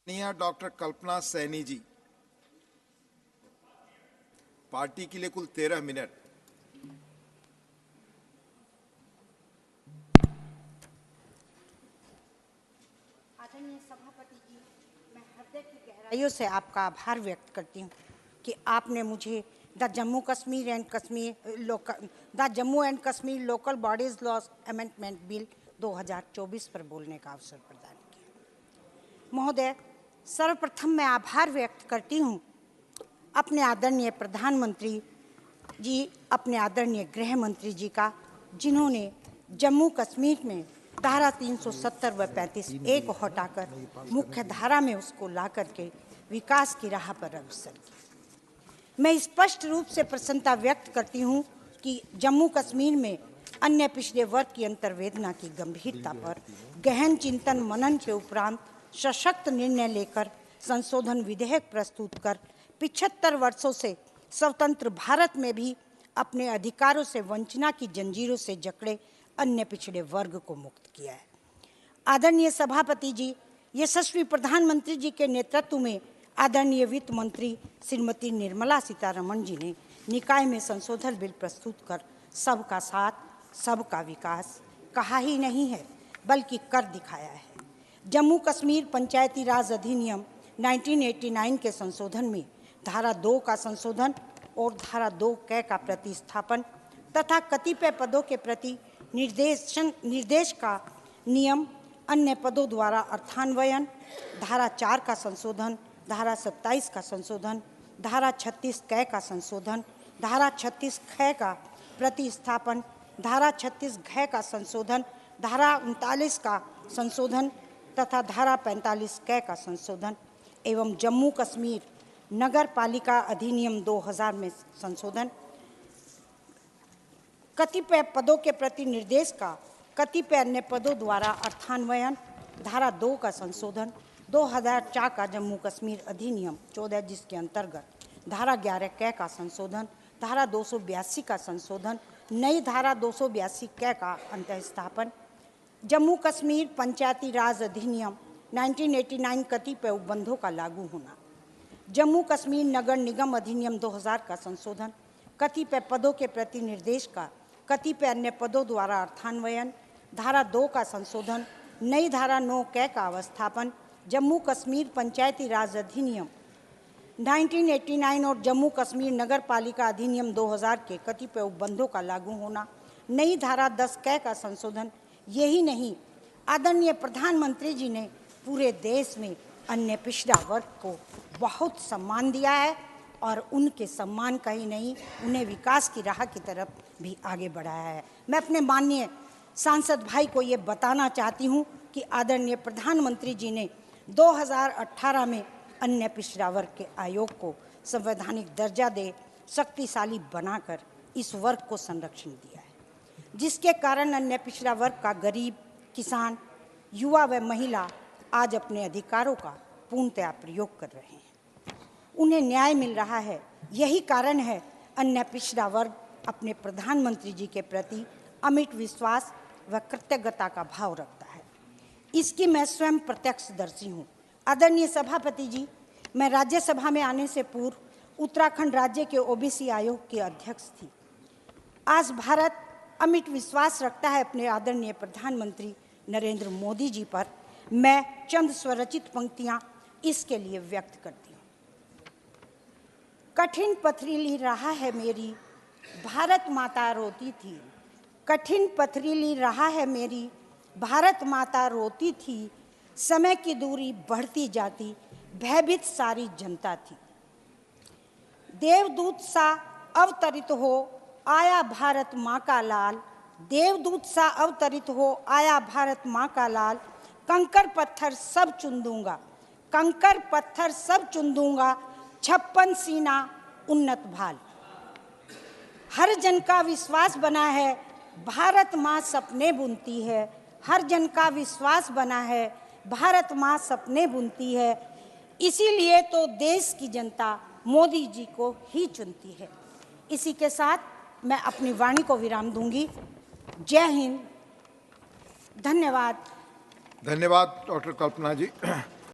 Doctor कल्पना Saini ji. Party के लिए कुल 13 मिनट। आदरणीय सभापति जी, मैं हृदय की गहराइयों से आपका आभार व्यक्त करती हूँ कि आपने मुझे the Jammu and Kashmir local bodies loss amendment bill 2024 पर बोलने का अवसर प्रदान किया। महोदय, सर्वप्रथम मैं आभार व्यक्त करती हूँ अपने आदरणीय प्रधानमंत्री जी, अपने आदरणीय गृह मंत्री जी का, जिन्होंने जम्मू कश्मीर में धारा 370 व 35A को हटाकर मुख्य धारा में उसको ला करके विकास की राह पर अग्रसर किया। मैं स्पष्ट रूप से प्रसन्नता व्यक्त करती हूँ कि जम्मू कश्मीर में अन्य पिछड़े वर्ग की अंतर्वेदना की गंभीरता पर गहन चिंतन मनन के उपरांत सशक्त निर्णय लेकर संशोधन विधेयक प्रस्तुत कर 75 वर्षों से स्वतंत्र भारत में भी अपने अधिकारों से वंचना की जंजीरों से जकड़े अन्य पिछड़े वर्ग को मुक्त किया है। आदरणीय सभापति जी, यशस्वी प्रधानमंत्री जी के नेतृत्व में आदरणीय वित्त मंत्री श्रीमती निर्मला सीतारमण जी ने निकाय में संशोधन बिल प्रस्तुत कर सबका साथ, सबका विकास कहा ही नहीं है बल्कि कर दिखाया है। जम्मू कश्मीर पंचायती राज अधिनियम 1989 के संशोधन में धारा 2 का संशोधन और धारा 2 क का प्रतिस्थापन तथा कतिपय पदों के प्रति निर्देश का नियम, अन्य पदों द्वारा अर्थान्वयन, धारा 4 का संशोधन, धारा 27 का संशोधन, धारा 36 क का संशोधन, धारा 36 ख का प्रतिस्थापन, धारा 36 घ का संशोधन, धारा 39 का संशोधन तथा धारा 45 क का संशोधन एवं जम्मू कश्मीर नगर पालिका अधिनियम 2000 में संशोधन, कतिपय पदों के प्रति निर्देश का कतिपय अन्य पदों द्वारा अर्थान्वयन, धारा 2 का संशोधन, 2004 का जम्मू कश्मीर अधिनियम 14 जिसके अंतर्गत धारा 11 क का संशोधन, धारा 282 का संशोधन, नई धारा 282 क का अंतःस्थापन, जम्मू कश्मीर पंचायती राज अधिनियम 1989 कतिपय उपबंधों का लागू होना, जम्मू कश्मीर नगर निगम अधिनियम 2000 का संशोधन, कतिपय पदों के प्रति निर्देश का कतिपय अन्य पदों द्वारा अर्थान्वयन, धारा 2 का संशोधन, नई धारा 9 क का अवस्थापन, जम्मू कश्मीर पंचायती राज अधिनियम 1989 और जम्मू कश्मीर नगर पालिका अधिनियम 2000 के कतिपय उपबंधों का लागू होना, नई धारा 10 क का संशोधन। यही नहीं, आदरणीय प्रधानमंत्री जी ने पूरे देश में अन्य पिछड़ा वर्ग को बहुत सम्मान दिया है और उनके सम्मान का ही नहीं, उन्हें विकास की राह की तरफ भी आगे बढ़ाया है। मैं अपने माननीय सांसद भाई को ये बताना चाहती हूँ कि आदरणीय प्रधानमंत्री जी ने 2018 में अन्य पिछड़ा वर्ग के आयोग को संवैधानिक दर्जा दे शक्तिशाली बनाकर इस वर्ग को संरक्षण दिया है, जिसके कारण अन्य पिछड़ा वर्ग का गरीब, किसान, युवा व महिला आज अपने अधिकारों का पूर्णतया प्रयोग कर रहे हैं, उन्हें न्याय मिल रहा है। यही कारण है अन्य पिछड़ा वर्ग अपने प्रधानमंत्री जी के प्रति अमिट विश्वास व कृतज्ञता का भाव रखता है। इसकी मैं स्वयं प्रत्यक्षदर्शी हूँ। आदरणीय सभापति जी, मैं राज्यसभा में आने से पूर्व उत्तराखंड राज्य के ओबीसी आयोग के अध्यक्ष थी। आज भारत अमिट विश्वास रखता है अपने आदरणीय प्रधानमंत्री नरेंद्र मोदी जी पर। मैं चंद स्वरचित पंक्तियां इसके लिए व्यक्त करती हूँ। कठिन पथरीली राह है मेरी, भारत माता रोती थी, कठिन पथरीली राह है मेरी, भारत माता रोती थी, समय की दूरी बढ़ती जाती, भयभीत सारी जनता थी। देवदूत सा अवतरित हो आया भारत माँ का लाल, देवदूत सा अवतरित हो आया भारत माँ का लाल, कंकर पत्थर सब चुन दूंगा, कंकर पत्थर सब चुन दूंगा, 56 सीना उन्नत भाल। हर जन का विश्वास बना है, भारत माँ सपने बुनती है, हर जन का विश्वास बना है, भारत माँ सपने बुनती है, इसीलिए तो देश की जनता मोदी जी को ही चुनती है। इसी के साथ मैं अपनी वाणी को विराम दूंगी। जय हिंद, धन्यवाद। धन्यवाद डॉक्टर कल्पना जी।